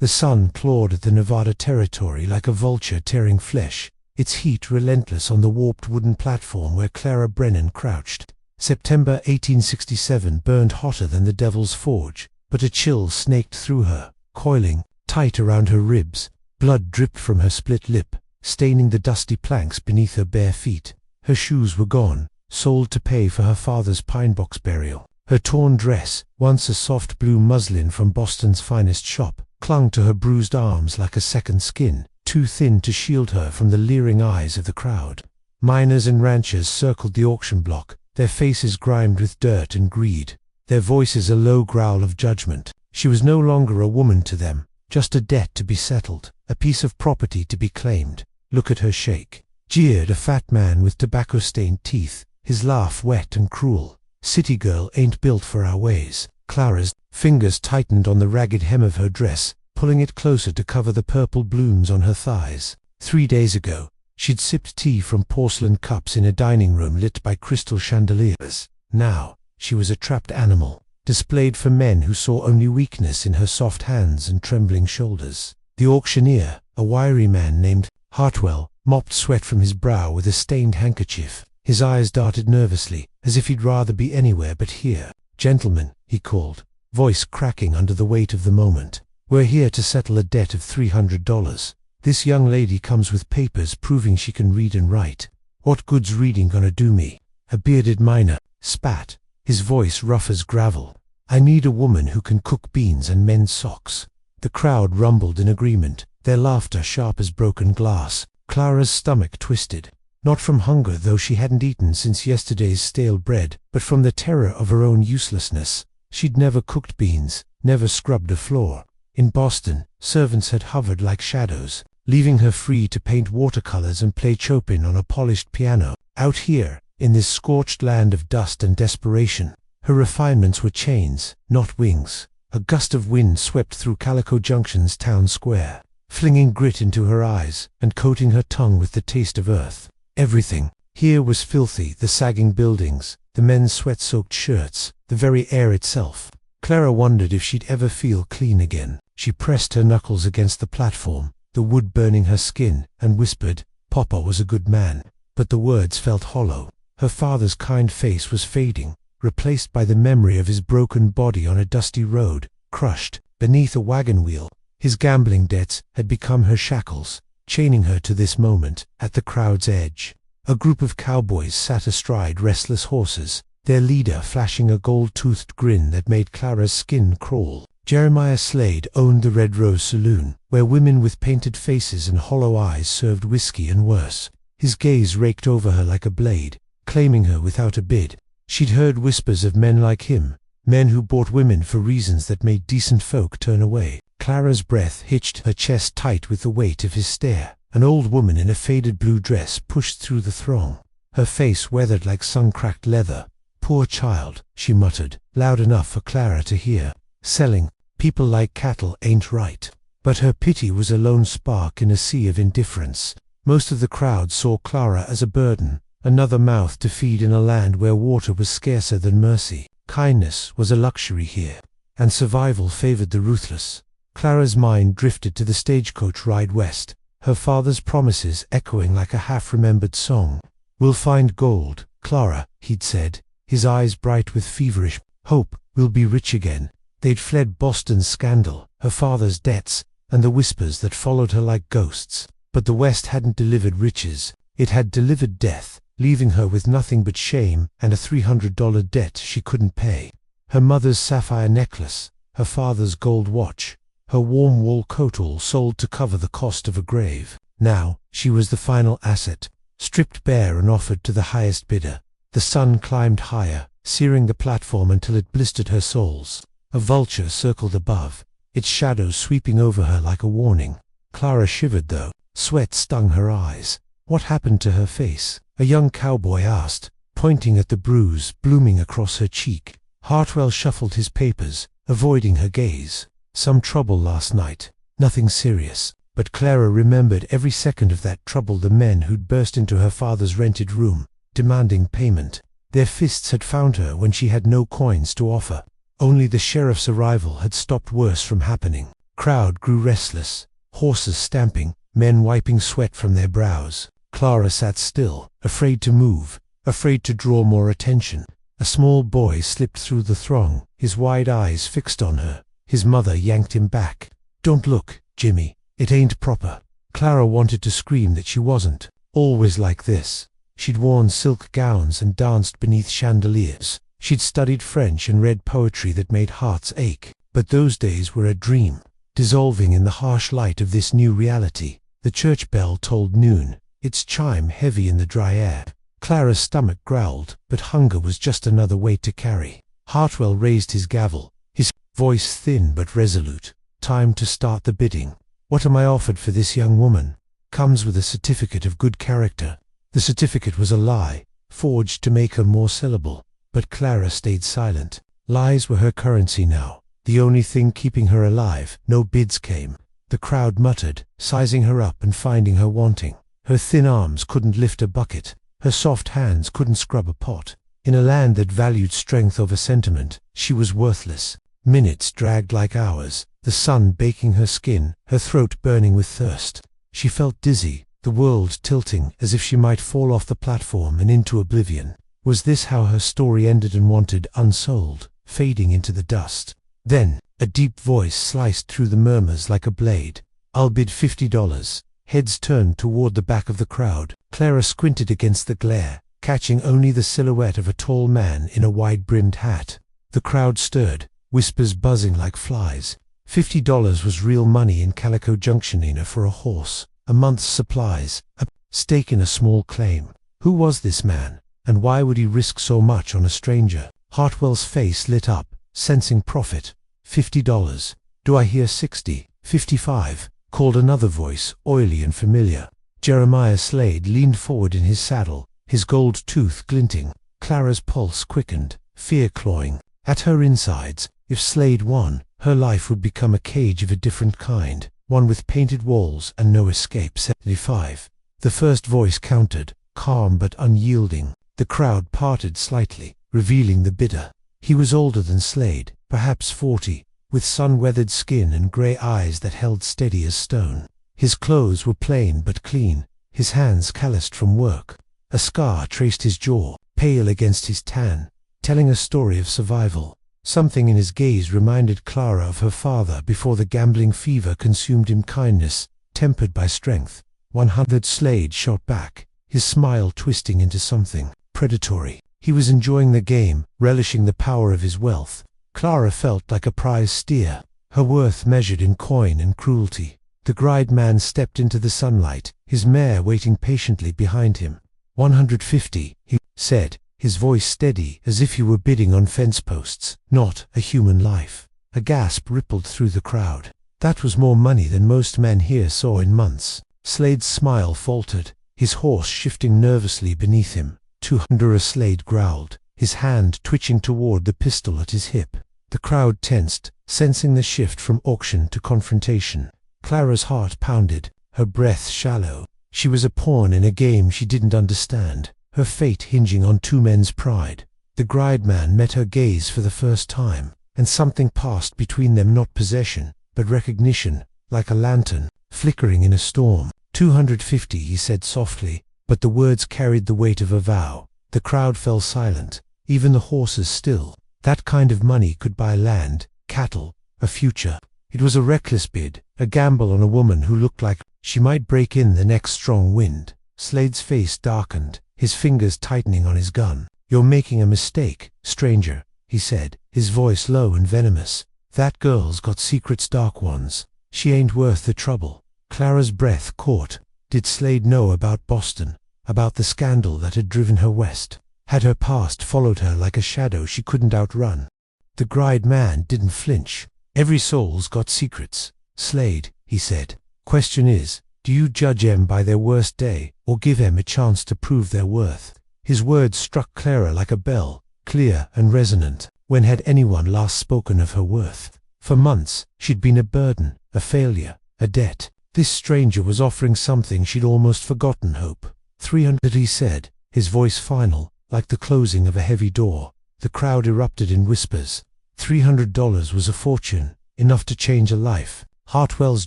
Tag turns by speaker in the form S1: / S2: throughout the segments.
S1: The sun clawed at the Nevada territory like a vulture tearing flesh, its heat relentless on the warped wooden platform where Clara Brennan crouched. September 1867 burned hotter than the Devil's Forge, but a chill snaked through her, coiling tight around her ribs. Blood dripped from her split lip, staining the dusty planks beneath her bare feet. Her shoes were gone, sold to pay for her father's pine box burial. Her torn dress, once a soft blue muslin from Boston's finest shop, clung to her bruised arms like a second skin, too thin to shield her from the leering eyes of the crowd. Miners and ranchers circled the auction block, their faces grimed with dirt and greed, their voices a low growl of judgment. She was no longer a woman to them, just a debt to be settled, a piece of property to be claimed. "Look at her shake," jeered a fat man with tobacco-stained teeth, his laugh wet and cruel. "City girl ain't built for our ways." Clara's fingers tightened on the ragged hem of her dress, pulling it closer to cover the purple blooms on her thighs. 3 days ago, she'd sipped tea from porcelain cups in a dining room lit by crystal chandeliers. Now, she was a trapped animal, displayed for men who saw only weakness in her soft hands and trembling shoulders. The auctioneer, a wiry man named Hartwell, mopped sweat from his brow with a stained handkerchief. His eyes darted nervously, as if he'd rather be anywhere but here. "Gentlemen," he called, voice cracking under the weight of the moment. "We're here to settle a debt of $300. This young lady comes with papers proving she can read and write. What good's reading gonna do me?" A bearded miner spat, his voice rough as gravel. "I need a woman who can cook beans and mend socks." The crowd rumbled in agreement, their laughter sharp as broken glass. Clara's stomach twisted, not from hunger, though she hadn't eaten since yesterday's stale bread, but from the terror of her own uselessness. She'd never cooked beans, never scrubbed a floor. In Boston, servants had hovered like shadows, leaving her free to paint watercolors and play Chopin on a polished piano. Out here, in this scorched land of dust and desperation, her refinements were chains, not wings. A gust of wind swept through Calico Junction's town square, flinging grit into her eyes and coating her tongue with the taste of earth. Everything here was filthy, the sagging buildings, the men's sweat-soaked shirts, the very air itself. Clara wondered if she'd ever feel clean again. She pressed her knuckles against the platform, the wood burning her skin, and whispered, "Papa was a good man." But the words felt hollow. Her father's kind face was fading, replaced by the memory of his broken body on a dusty road, crushed beneath a wagon wheel. His gambling debts had become her shackles, chaining her to this moment. At the crowd's edge, a group of cowboys sat astride restless horses, their leader flashing a gold-toothed grin that made Clara's skin crawl. Jeremiah Slade owned the Red Rose Saloon, where women with painted faces and hollow eyes served whiskey and worse. His gaze raked over her like a blade, claiming her without a bid. She'd heard whispers of men like him, men who bought women for reasons that made decent folk turn away. Clara's breath hitched, her chest tight with the weight of his stare. An old woman in a faded blue dress pushed through the throng, her face weathered like sun-cracked leather. "Poor child," she muttered, loud enough for Clara to hear. "Selling people like cattle ain't right." But her pity was a lone spark in a sea of indifference. Most of the crowd saw Clara as a burden, another mouth to feed in a land where water was scarcer than mercy. Kindness was a luxury here, and survival favored the ruthless. Clara's mind drifted to the stagecoach ride west, her father's promises echoing like a half-remembered song. "We'll find gold, Clara," he'd said, his eyes bright with feverish hope. "We'll be rich again." They'd fled Boston's scandal, her father's debts, and the whispers that followed her like ghosts. But the West hadn't delivered riches, it had delivered death, leaving her with nothing but shame and a $300 debt she couldn't pay. Her mother's sapphire necklace, her father's gold watch, her warm wool coat, all sold to cover the cost of a grave. Now, she was the final asset, stripped bare and offered to the highest bidder. The sun climbed higher, searing the platform until it blistered her soles. A vulture circled above, its shadow sweeping over her like a warning. Clara shivered though, sweat stung her eyes. What happened to her face? A young cowboy asked, pointing at the bruise blooming across her cheek. Hartwell shuffled his papers, avoiding her gaze. Some trouble last night, nothing serious. But Clara remembered every second of that trouble, the men who'd burst into her father's rented room, demanding payment. Their fists had found her when she had no coins to offer. Only the sheriff's arrival had stopped worse from happening. Crowd grew restless, horses stamping, men wiping sweat from their brows. Clara sat still, afraid to move, afraid to draw more attention. A small boy slipped through the throng, his wide eyes fixed on her. His mother yanked him back. "Don't look, Jimmy. It ain't proper." Clara wanted to scream that she wasn't always like this. She'd worn silk gowns and danced beneath chandeliers. She'd studied French and read poetry that made hearts ache. But those days were a dream, dissolving in the harsh light of this new reality. The church bell tolled noon, its chime heavy in the dry air. Clara's stomach growled, but hunger was just another weight to carry. Hartwell raised his gavel, his voice thin but resolute. "Time to start the bidding. What am I offered for this young woman? Comes with a certificate of good character." The certificate was a lie, forged to make her more sellable. But Clara stayed silent. Lies were her currency now, the only thing keeping her alive. No bids came. The crowd muttered, sizing her up and finding her wanting. Her thin arms couldn't lift a bucket. Her soft hands couldn't scrub a pot. In a land that valued strength over sentiment, she was worthless. Minutes dragged like hours, the sun baking her skin, her throat burning with thirst. She felt dizzy, the world tilting as if she might fall off the platform and into oblivion. Was this how her story ended and wanted unsold, fading into the dust? Then, a deep voice sliced through the murmurs like a blade. "I'll bid $50. Heads turned toward the back of the crowd. Clara squinted against the glare, catching only the silhouette of a tall man in a wide-brimmed hat. The crowd stirred, whispers buzzing like flies. $50 was real money in Calico Junction for a horse, a month's supplies, a stake in a small claim. Who was this man, and why would he risk so much on a stranger? Hartwell's face lit up, sensing profit. $50. Do I hear 60? 55? Called another voice, oily and familiar. Jeremiah Slade leaned forward in his saddle, his gold tooth glinting. Clara's pulse quickened, fear clawing at her insides. If Slade won, her life would become a cage of a different kind, one with painted walls and no escape. 75. The first voice countered, calm but unyielding. The crowd parted slightly, revealing the bidder. He was older than Slade, perhaps 40, with sun-weathered skin and grey eyes that held steady as stone. His clothes were plain but clean, his hands calloused from work. A scar traced his jaw, pale against his tan, telling a story of survival. Something in his gaze reminded Clara of her father before the gambling fever consumed him. Kindness, tempered by strength. 100. Slade shot back, his smile twisting into something predatory. He was enjoying the game, relishing the power of his wealth. Clara felt like a prize steer, her worth measured in coin and cruelty. The gride man stepped into the sunlight, his mare waiting patiently behind him. 150, he said, his voice steady as if he were bidding on fence posts, not a human life. A gasp rippled through the crowd. That was more money than most men here saw in months. Slade's smile faltered, his horse shifting nervously beneath him. 200. Slade growled, his hand twitching toward the pistol at his hip. The crowd tensed, sensing the shift from auction to confrontation. Clara's heart pounded, her breath shallow. She was a pawn in a game she didn't understand, her fate hinging on two men's pride. The gride man met her gaze for the first time, and something passed between them, not possession, but recognition, like a lantern, flickering in a storm. 250, he said softly, but the words carried the weight of a vow. The crowd fell silent, even the horses still. That kind of money could buy land, cattle, a future. It was a reckless bid, a gamble on a woman who looked like she might break in the next strong wind. Slade's face darkened, his fingers tightening on his gun. "You're making a mistake, stranger," he said, his voice low and venomous. "That girl's got secrets, dark ones. She ain't worth the trouble." Clara's breath caught. Did Slade know about Boston, about the scandal that had driven her west? Had her past followed her like a shadow she couldn't outrun? The gride man didn't flinch. "Every soul's got secrets, Slade," he said. "Question is, do you judge 'em by their worst day, or give 'em a chance to prove their worth?" His words struck Clara like a bell, clear and resonant. When had anyone last spoken of her worth? For months, she'd been a burden, a failure, a debt. This stranger was offering something she'd almost forgotten: hope. 300, he said, his voice final, like the closing of a heavy door. The crowd erupted in whispers. $300 was a fortune, enough to change a life. Hartwell's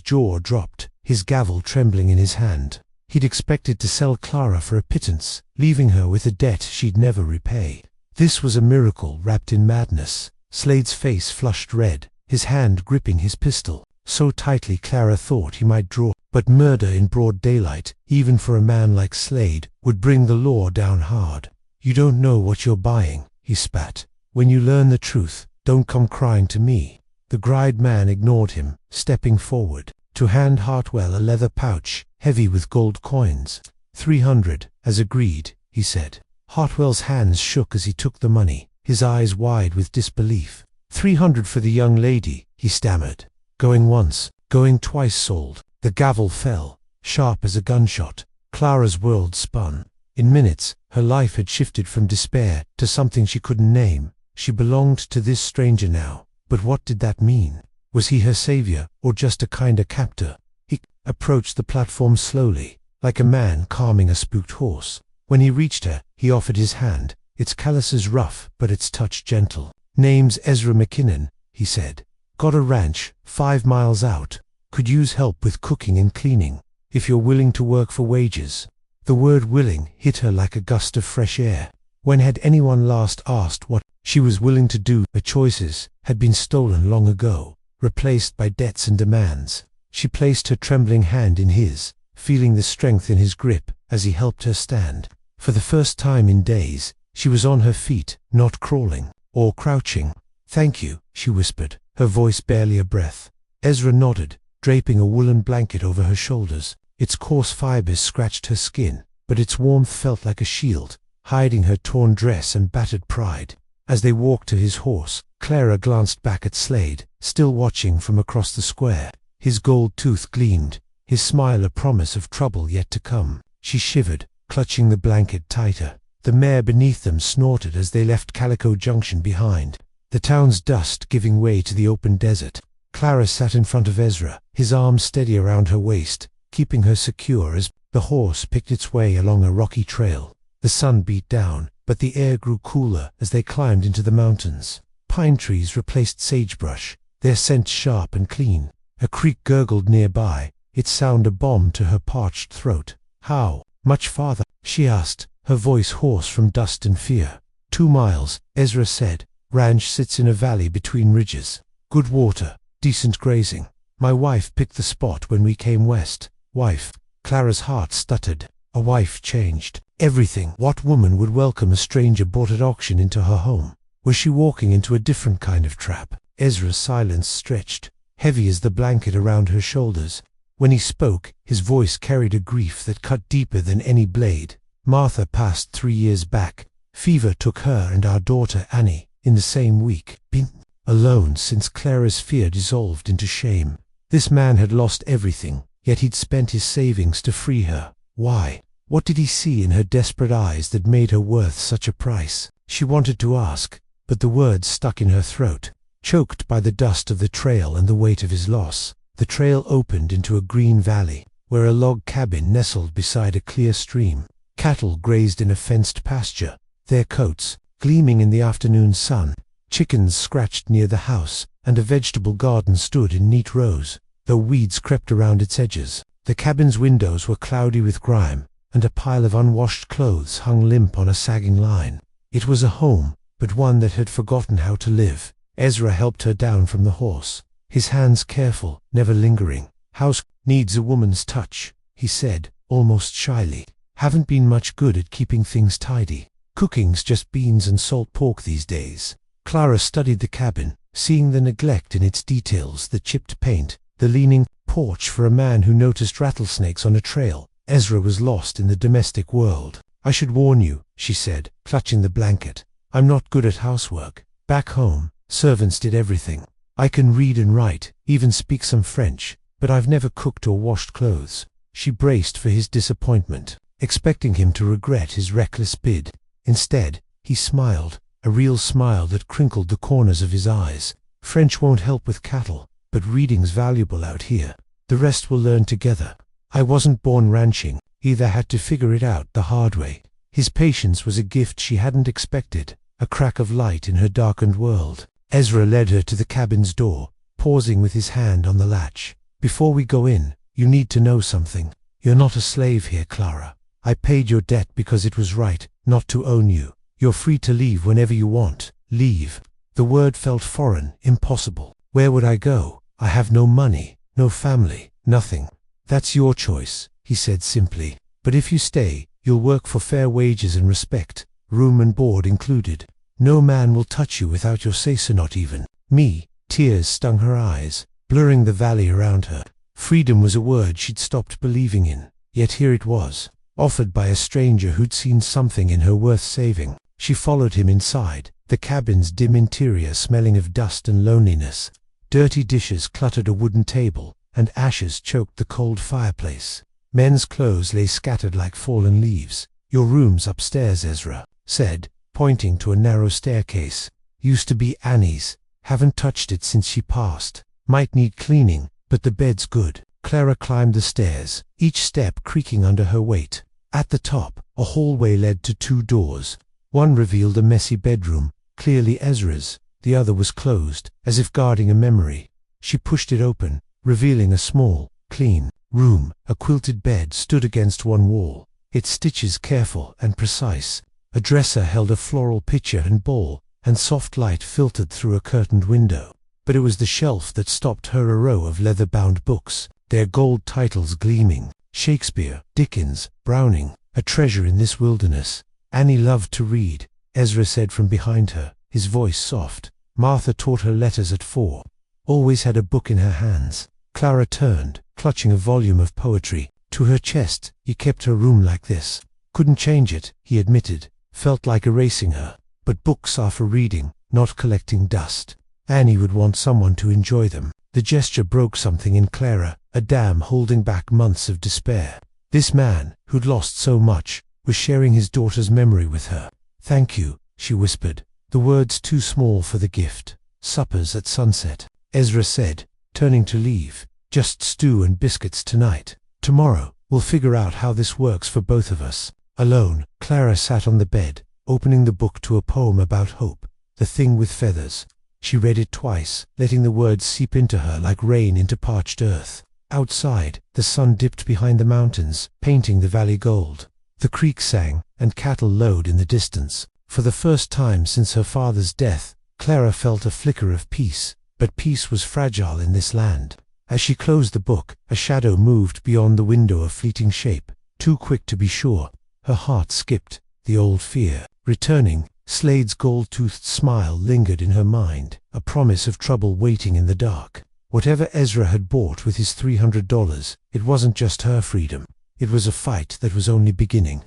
S1: jaw dropped, his gavel trembling in his hand. He'd expected to sell Clara for a pittance, leaving her with a debt she'd never repay. This was a miracle wrapped in madness. Slade's face flushed red, his hand gripping his pistol, so tightly Clara thought he might draw. But murder in broad daylight, even for a man like Slade, would bring the law down hard. "You don't know what you're buying," he spat. "When you learn the truth, don't come crying to me." The gride man ignored him, stepping forward to hand Hartwell a leather pouch, heavy with gold coins. 300, as agreed, he said. Hartwell's hands shook as he took the money, his eyes wide with disbelief. 300 for the young lady, he stammered. Going once, going twice sold. The gavel fell, sharp as a gunshot. Clara's world spun. In minutes, her life had shifted from despair to something she couldn't name. She belonged to this stranger now. But what did that mean? Was he her savior, or just a kinder captor? He approached the platform slowly, like a man calming a spooked horse. When he reached her, he offered his hand, its calluses rough, but its touch gentle. "Name's Ezra McKinnon," he said. "Got a ranch, 5 miles out. Could use help with cooking and cleaning, if you're willing to work for wages." The word willing hit her like a gust of fresh air. When had anyone last asked what she was willing to do? Her choices had been stolen long ago, replaced by debts and demands. She placed her trembling hand in his, feeling the strength in his grip as he helped her stand. For the first time in days, she was on her feet, not crawling or crouching. "Thank you," she whispered, her voice barely a breath. Ezra nodded, draping a woolen blanket over her shoulders. Its coarse fibers scratched her skin, but its warmth felt like a shield, hiding her torn dress and battered pride. As they walked to his horse, Clara glanced back at Slade, still watching from across the square. His gold tooth gleamed, his smile a promise of trouble yet to come. She shivered, clutching the blanket tighter. The mare beneath them snorted as they left Calico Junction behind, the town's dust giving way to the open desert. Clara sat in front of Ezra, his arms steady around her waist, keeping her secure as the horse picked its way along a rocky trail. The sun beat down, but the air grew cooler as they climbed into the mountains. Pine trees replaced sagebrush, their scent sharp and clean. A creek gurgled nearby, its sound a balm to her parched throat. "How much farther?" she asked, her voice hoarse from dust and fear. 2 miles, Ezra said. "Ranch sits in a valley between ridges. Good water, decent grazing. My wife picked the spot when we came west." Wife. Clara's heart stuttered. A wife changed everything. What woman would welcome a stranger bought at auction into her home? Was she walking into a different kind of trap? Ezra's silence stretched, heavy as the blanket around her shoulders. When he spoke, his voice carried a grief that cut deeper than any blade. "Martha passed 3 years back. Fever took her and our daughter Annie in the same week. Been alone since." Clara's fear dissolved into shame. This man had lost everything, yet he'd spent his savings to free her. Why? What did he see in her desperate eyes that made her worth such a price? She wanted to ask, but the words stuck in her throat, choked by the dust of the trail and the weight of his loss. The trail opened into a green valley, where a log cabin nestled beside a clear stream. Cattle grazed in a fenced pasture, their coats gleaming in the afternoon sun. Chickens scratched near the house, and a vegetable garden stood in neat rows, though weeds crept around its edges. The cabin's windows were cloudy with grime, and a pile of unwashed clothes hung limp on a sagging line. It was a home, but one that had forgotten how to live. Ezra helped her down from the horse, his hands careful, never lingering. "House needs a woman's touch," he said, almost shyly. "Haven't been much good at keeping things tidy. Cooking's just beans and salt pork these days." Clara studied the cabin, seeing the neglect in its details, the chipped paint, the leaning porch for a man who noticed rattlesnakes on a trail. Ezra was lost in the domestic world. "I should warn you," she said, clutching the blanket. "I'm not good at housework. Back home, servants did everything. I can read and write, even speak some French, but I've never cooked or washed clothes." She braced for his disappointment, expecting him to regret his reckless bid. Instead, he smiled, a real smile that crinkled the corners of his eyes. "French won't help with cattle, but reading's valuable out here. The rest we'll learn together. I wasn't born ranching, either had to figure it out the hard way." His patience was a gift she hadn't expected, a crack of light in her darkened world. Ezra led her to the cabin's door, pausing with his hand on the latch. Before we go in, you need to know something. You're not a slave here, Clara. I paid your debt because it was right, not to own you. You're free to leave whenever you want. Leave. The word felt foreign, impossible. Where would I go? I have no money, no family, nothing. That's your choice, he said simply. But if you stay, you'll work for fair wages and respect, room and board included. No man will touch you without your say-so, not even me. Tears stung her eyes, blurring the valley around her. Freedom was a word she'd stopped believing in, yet here it was, offered by a stranger who'd seen something in her worth saving. She followed him inside, the cabin's dim interior smelling of dust and loneliness. Dirty dishes cluttered a wooden table, and ashes choked the cold fireplace. Men's clothes lay scattered like fallen leaves. Your room's upstairs, Ezra said, pointing to a narrow staircase. Used to be Annie's. Haven't touched it since she passed. Might need cleaning, but the bed's good. Clara climbed the stairs, each step creaking under her weight. At the top, a hallway led to two doors. One revealed a messy bedroom, clearly Ezra's. The other was closed, as if guarding a memory. She pushed it open, revealing a small, clean room. A quilted bed stood against one wall, its stitches careful and precise. A dresser held a floral pitcher and bowl, and soft light filtered through a curtained window. But it was the shelf that stopped her, a row of leather-bound books, their gold titles gleaming. Shakespeare, Dickens, Browning, a treasure in this wilderness. Annie loved to read, Ezra said from behind her, his voice soft. Martha taught her letters at 4. Always had a book in her hands. Clara turned, clutching a volume of poetry, to her chest. He kept her room like this. Couldn't change it, he admitted. Felt like erasing her. But books are for reading, not collecting dust. Annie would want someone to enjoy them. The gesture broke something in Clara, a dam holding back months of despair. This man, who'd lost so much, was sharing his daughter's memory with her. Thank you, she whispered, the words too small for the gift. Suppers at sunset, Ezra said, turning to leave. Just stew and biscuits tonight. Tomorrow, we'll figure out how this works for both of us. Alone, Clara sat on the bed, opening the book to a poem about hope, The Thing with Feathers. She read it twice, letting the words seep into her like rain into parched earth. Outside, the sun dipped behind the mountains, painting the valley gold. The creek sang, and cattle lowed in the distance. For the first time since her father's death, Clara felt a flicker of peace, but peace was fragile in this land. As she closed the book, a shadow moved beyond the window, a fleeting shape, too quick to be sure. Her heart skipped, the old fear returning. Slade's gold-toothed smile lingered in her mind, a promise of trouble waiting in the dark. Whatever Ezra had bought with his $300, it wasn't just her freedom. It was a fight that was only beginning.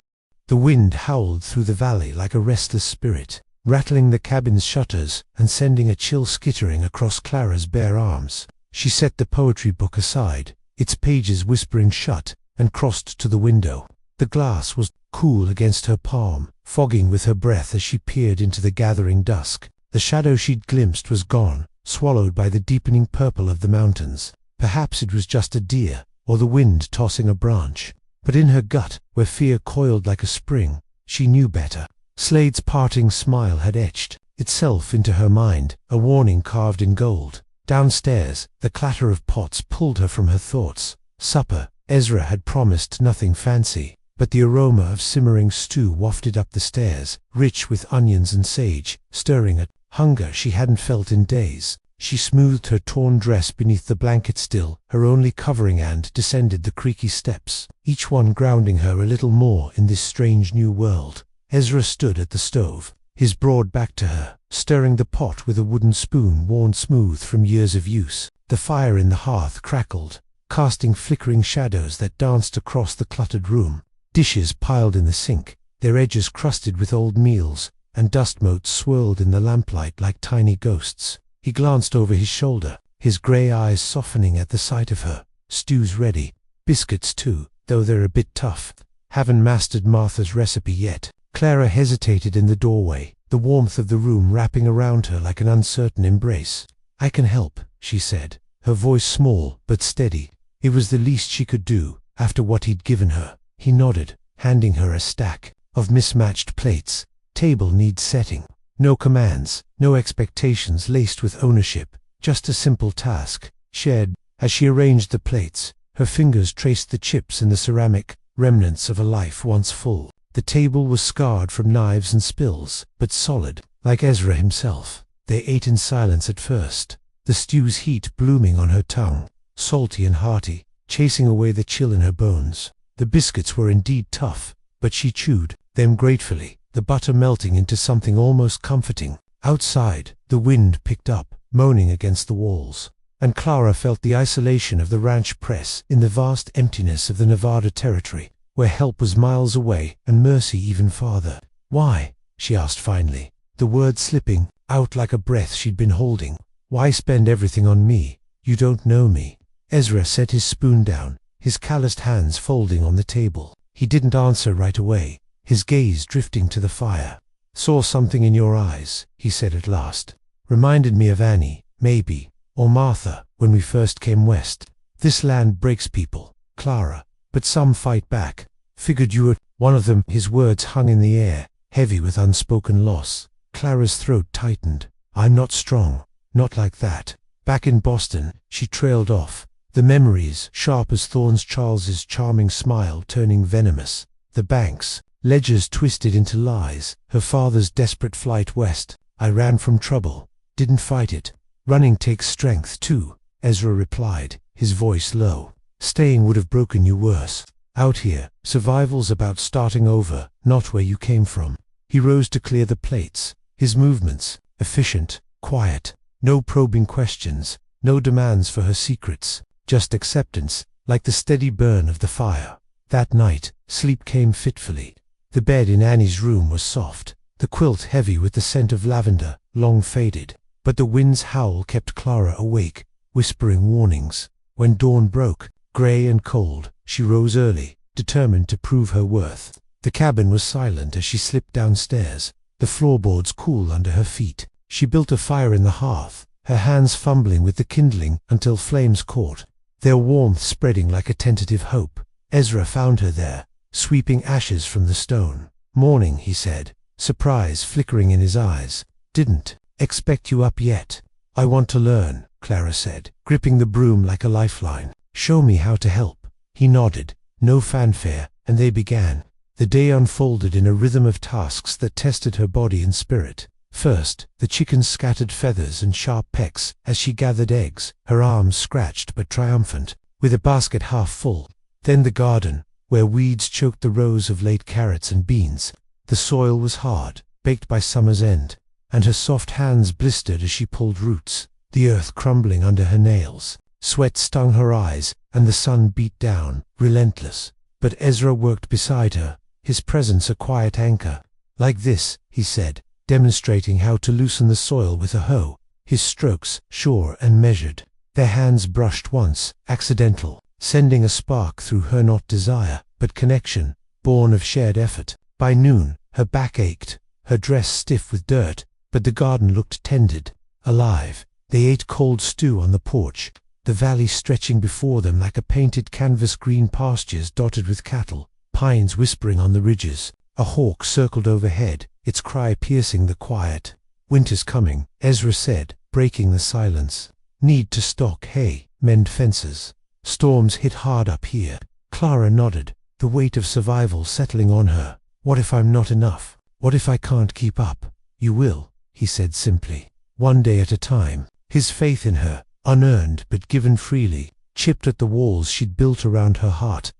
S1: The wind howled through the valley like a restless spirit, rattling the cabin's shutters and sending a chill skittering across Clara's bare arms. She set the poetry book aside, its pages whispering shut, and crossed to the window. The glass was cool against her palm, fogging with her breath as she peered into the gathering dusk. The shadow she'd glimpsed was gone, swallowed by the deepening purple of the mountains. Perhaps it was just a deer, or the wind tossing a branch. But in her gut, where fear coiled like a spring, she knew better. Slade's parting smile had etched itself into her mind, a warning carved in gold. Downstairs, the clatter of pots pulled her from her thoughts. Supper, Ezra had promised nothing fancy, but the aroma of simmering stew wafted up the stairs, rich with onions and sage, stirring at hunger she hadn't felt in days. She smoothed her torn dress beneath the blanket still, her only covering, and descended the creaky steps, each one grounding her a little more in this strange new world. Ezra stood at the stove, his broad back to her, stirring the pot with a wooden spoon worn smooth from years of use. The fire in the hearth crackled, casting flickering shadows that danced across the cluttered room. Dishes piled in the sink, their edges crusted with old meals, and dust motes swirled in the lamplight like tiny ghosts. He glanced over his shoulder, his grey eyes softening at the sight of her. Stew's ready. Biscuits too, though they're a bit tough. Haven't mastered Martha's recipe yet. Clara hesitated in the doorway, the warmth of the room wrapping around her like an uncertain embrace. I can help, she said, her voice small but steady. It was the least she could do, after what he'd given her. He nodded, handing her a stack of mismatched plates. Table needs setting. No commands, no expectations laced with ownership, just a simple task, shared As she arranged the plates, her fingers traced the chips in the ceramic, remnants of a life once full. The table was scarred from knives and spills, but solid, like Ezra himself. They ate in silence at first, the stew's heat blooming on her tongue, salty and hearty, chasing away the chill in her bones. The biscuits were indeed tough, but she chewed them gratefully, the butter melting into something almost comforting. Outside, the wind picked up, moaning against the walls, and Clara felt the isolation of the ranch press in the vast emptiness of the Nevada territory, where help was miles away and mercy even farther. "Why?" she asked finally, the words slipping out like a breath she'd been holding. "Why spend everything on me? You don't know me." Ezra set his spoon down, his calloused hands folding on the table. He didn't answer right away, his gaze drifting to the fire. "Saw something in your eyes," he said at last. "Reminded me of Annie, maybe, or Martha, when we first came west. This land breaks people, Clara, but some fight back. Figured you were one of them." His words hung in the air, heavy with unspoken loss. Clara's throat tightened. "I'm not strong, not like that." Back in Boston, she trailed off, the memories sharp as thorns, Charles's charming smile turning venomous, the banks, ledgers twisted into lies, her father's desperate flight west. "I ran from trouble, didn't fight it." "Running takes strength too," Ezra replied, his voice low. "Staying would have broken you worse. Out here, survival's about starting over, not where you came from." He rose to clear the plates, his movements efficient, quiet, no probing questions, no demands for her secrets, just acceptance, like the steady burn of the fire. That night, sleep came fitfully. The bed in Annie's room was soft, the quilt heavy with the scent of lavender, long faded, but the wind's howl kept Clara awake, whispering warnings. When dawn broke, gray and cold, she rose early, determined to prove her worth. The cabin was silent as she slipped downstairs, the floorboards cool under her feet. She built a fire in the hearth, her hands fumbling with the kindling until flames caught, their warmth spreading like a tentative hope. Ezra found her there, sweeping ashes from the stone. "Morning," he said, surprise flickering in his eyes. "Didn't expect you up yet." "I want to learn," Clara said, gripping the broom like a lifeline. "Show me how to help." He nodded, no fanfare, and they began. The day unfolded in a rhythm of tasks that tested her body and spirit. First, the chicken's scattered feathers and sharp pecks as she gathered eggs, her arms scratched but triumphant, with a basket half full. Then the garden, where weeds choked the rows of late carrots and beans. The soil was hard, baked by summer's end, and her soft hands blistered as she pulled roots, the earth crumbling under her nails. Sweat stung her eyes, and the sun beat down, relentless. But Ezra worked beside her, his presence a quiet anchor. "Like this," he said, demonstrating how to loosen the soil with a hoe, his strokes sure and measured. Their hands brushed once, accidental, sending a spark through her, not desire, but connection, born of shared effort. By noon, her back ached, her dress stiff with dirt, but the garden looked tended, alive. They ate cold stew on the porch, the valley stretching before them like a painted canvas, green pastures dotted with cattle, pines whispering on the ridges. A hawk circled overhead, its cry piercing the quiet. "Winter's coming," Ezra said, breaking the silence. "Need to stock hay, mend fences. Storms hit hard up here." Clara nodded, the weight of survival settling on her. "What if I'm not enough? What if I can't keep up?" "You will," he said simply, "one day at a time." His faith in her, unearned but given freely, chipped at the walls she'd built around her heart.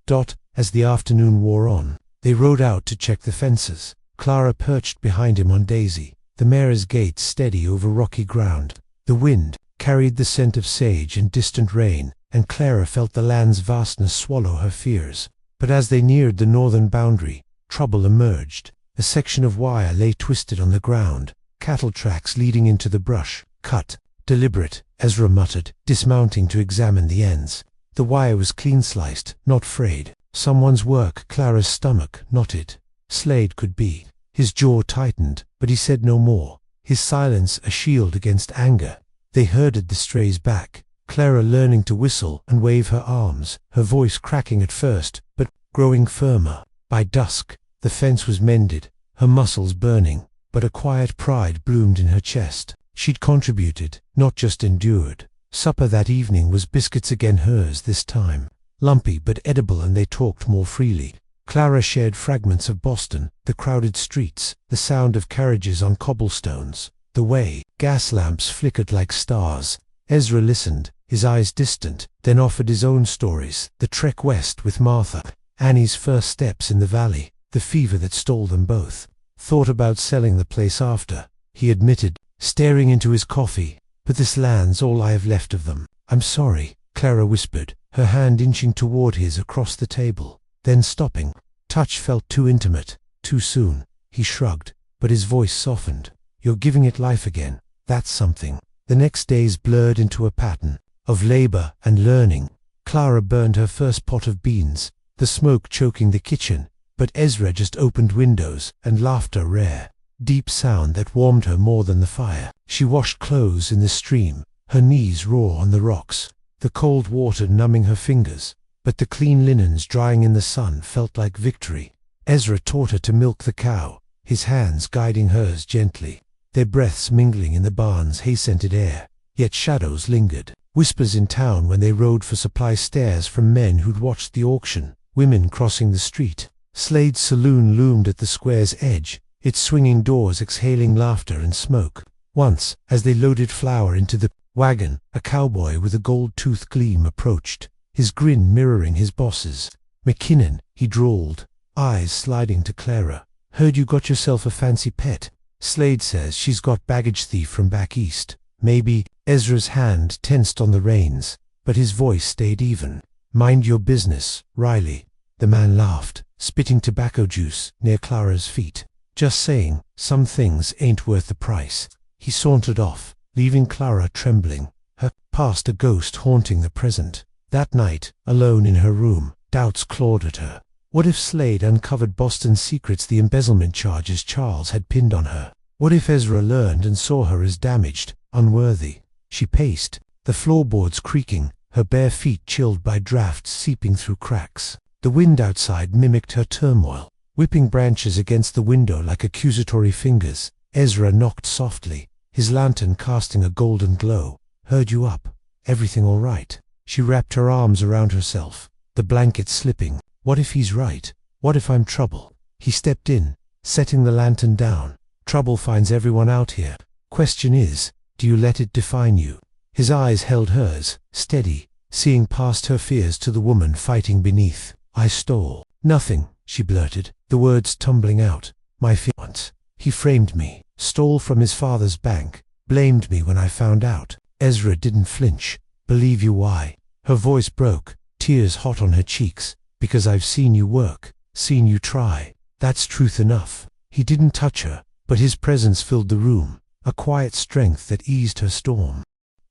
S1: As the afternoon wore on, they rode out to check the fences. Clara perched behind him on Daisy, the mare's gait steady over rocky ground. The wind carried the scent of sage and distant rain, and Clara felt the land's vastness swallow her fears. But as they neared the northern boundary, trouble emerged. A section of wire lay twisted on the ground, cattle tracks leading into the brush. "Cut, deliberate," Ezra muttered, dismounting to examine the ends. The wire was clean sliced, not frayed. Someone's work. Clara's stomach knotted. Slade could be. His jaw tightened, but he said no more, his silence a shield against anger. They herded the strays back, Clara learning to whistle and wave her arms, her voice cracking at first, but growing firmer. By dusk, the fence was mended, her muscles burning, but a quiet pride bloomed in her chest. She'd contributed, not just endured. Supper that evening was biscuits again, hers this time. Lumpy but edible, and they talked more freely. Clara shared fragments of Boston, the crowded streets, the sound of carriages on cobblestones, the way gas lamps flickered like stars. Ezra listened, his eyes distant, then offered his own stories: the trek west with Martha, Annie's first steps in the valley, the fever that stole them both. Thought about selling the place after, he admitted, staring into his coffee. But this land's all I have left of them. I'm sorry, Clara whispered, her hand inching toward his across the table, then stopping. Touch felt too intimate, too soon. He shrugged, but his voice softened. You're giving it life again. That's something. The next days blurred into a pattern of labor and learning. Clara burned her first pot of beans, the smoke choking the kitchen, but Ezra just opened windows, and laughter rare, deep sound that warmed her more than the fire. She washed clothes in the stream, her knees raw on the rocks, the cold water numbing her fingers, but the clean linens drying in the sun felt like victory. Ezra taught her to milk the cow, his hands guiding hers gently, their breaths mingling in the barn's hay-scented air. Yet shadows lingered, whispers in town when they rode for supply, stares from men who'd watched the auction, women crossing the street. Slade's saloon loomed at the square's edge, its swinging doors exhaling laughter and smoke. Once, as they loaded flour into the wagon, a cowboy with a gold-toothed gleam approached, his grin mirroring his boss's. "McKinnon," he drawled, eyes sliding to Clara. "Heard you got yourself a fancy pet. Slade says she's got baggage thief from back east. Maybe." Ezra's hand tensed on the reins, but his voice stayed even. "Mind your business, Riley." The man laughed, spitting tobacco juice near Clara's feet. "Just saying, some things ain't worth the price." He sauntered off, leaving Clara trembling, her past a ghost haunting the present. That night, alone in her room, doubts clawed at her. What if Slade uncovered Boston's secrets, the embezzlement charges Charles had pinned on her? What if Ezra learned and saw her as damaged, unworthy? She paced, the floorboards creaking, her bare feet chilled by drafts seeping through cracks. The wind outside mimicked her turmoil, whipping branches against the window like accusatory fingers. Ezra knocked softly, his lantern casting a golden glow. "Heard you up. Everything all right?" She wrapped her arms around herself, the blanket slipping. What if he's right? What if I'm trouble? He stepped in, setting the lantern down. "Trouble finds everyone out here. Question is, do you let it define you?" His eyes held hers, steady, seeing past her fears to the woman fighting beneath. "I stole nothing," she blurted, the words tumbling out. "My fiance. He framed me, stole from his father's bank, blamed me when I found out." Ezra didn't flinch. "Believe you why?" Her voice broke, tears hot on her cheeks. "Because I've seen you work, seen you try. That's truth enough." He didn't touch her, but his presence filled the room, a quiet strength that eased her storm.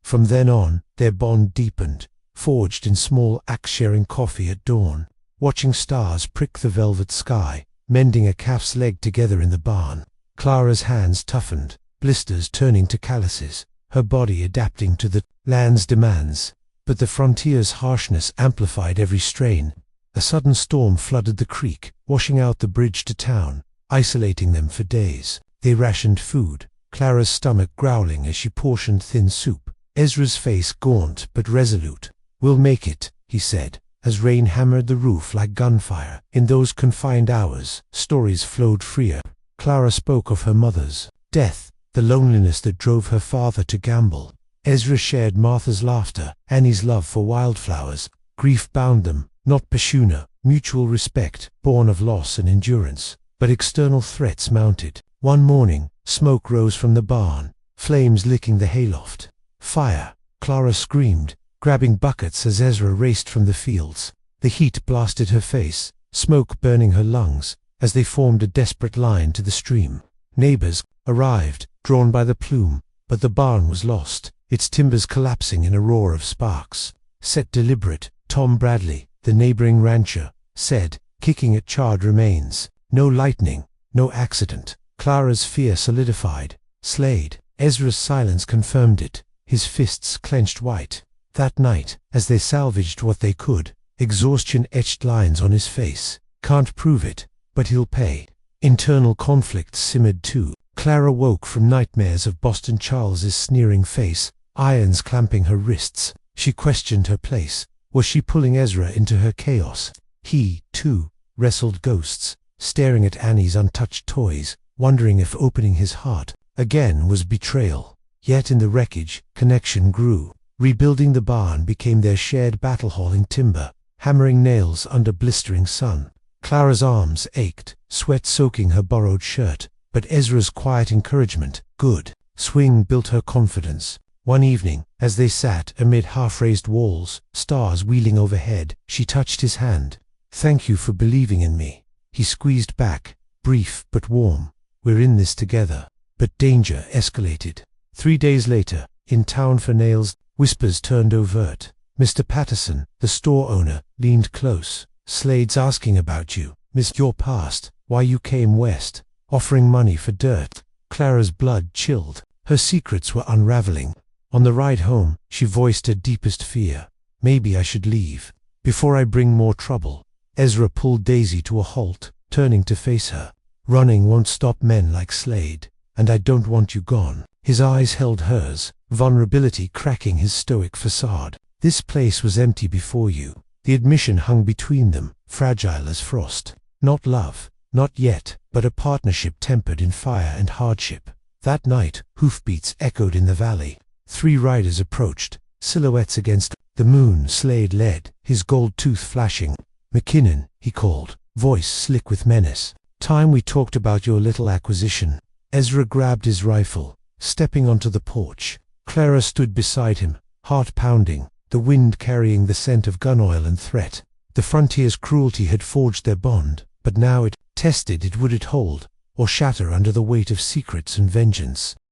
S1: From then on, their bond deepened, forged in small acts, sharing coffee at dawn, watching stars prick the velvet sky, mending a calf's leg together in the barn. Clara's hands toughened, blisters turning to calluses, her body adapting to the land's demands. But the frontier's harshness amplified every strain. A sudden storm flooded the creek, washing out the bridge to town, isolating them for days. They rationed food, Clara's stomach growling as she portioned thin soup, Ezra's face gaunt but resolute. "We'll make it," he said, as rain hammered the roof like gunfire. In those confined hours, stories flowed freer. Clara spoke of her mother's death, the loneliness that drove her father to gamble. Ezra shared Martha's laughter, Annie's love for wildflowers. Grief bound them, not passion, mutual respect, born of loss and endurance. But external threats mounted. One morning, smoke rose from the barn, flames licking the hayloft. "Fire!" Clara screamed, grabbing buckets as Ezra raced from the fields. The heat blasted her face, smoke burning her lungs, as they formed a desperate line to the stream. Neighbors arrived, drawn by the plume, but the barn was lost, its timbers collapsing in a roar of sparks. "Set deliberate," Tom Bradley, the neighboring rancher, said, kicking at charred remains. "No lightning, no accident." Clara's fear solidified. Slade. Ezra's silence confirmed it, his fists clenched white. That night, as they salvaged what they could, exhaustion etched lines on his face. "Can't prove it, but he'll pay." Internal conflict simmered too. Clara woke from nightmares of Boston Charles's sneering face, irons clamping her wrists. She questioned her place. Was she pulling Ezra into her chaos? He, too, wrestled ghosts, staring at Annie's untouched toys, wondering if opening his heart again was betrayal. Yet in the wreckage, connection grew. Rebuilding the barn became their shared battle-hauling timber, hammering nails under blistering sun. Clara's arms ached, sweat soaking her borrowed shirt, but Ezra's quiet encouragement, good swing, built her confidence. One evening, as they sat amid half-raised walls, stars wheeling overhead, she touched his hand. "Thank you for believing in me." He squeezed back, brief but warm. "We're in this together." But danger escalated. 3 days later, in town for nails, whispers turned overt. Mr. Patterson, the store owner, leaned close. "Slade's asking about you, miss your past, why you came west, offering money for dirt." Clara's blood chilled. Her secrets were unraveling. On the ride home, she voiced her deepest fear. "Maybe I should leave, before I bring more trouble." Ezra pulled Daisy to a halt, turning to face her. "Running won't stop men like Slade, and I don't want you gone." His eyes held hers, vulnerability cracking his stoic facade. "This place was empty before you." The admission hung between them, fragile as frost. Not love, not yet, but a partnership tempered in fire and hardship. That night, hoofbeats echoed in the valley. 3 riders approached, silhouettes against the moon. Slade led, his gold tooth flashing. "McKinnon," he called, voice slick with menace. "Time we talked about your little acquisition." Ezra grabbed his rifle, stepping onto the porch. Clara stood beside him, heart pounding, the wind carrying the scent of gun oil and threat. The frontier's cruelty had forged their bond, but now it tested it, would it hold, or shatter under the weight of secrets and vengeance.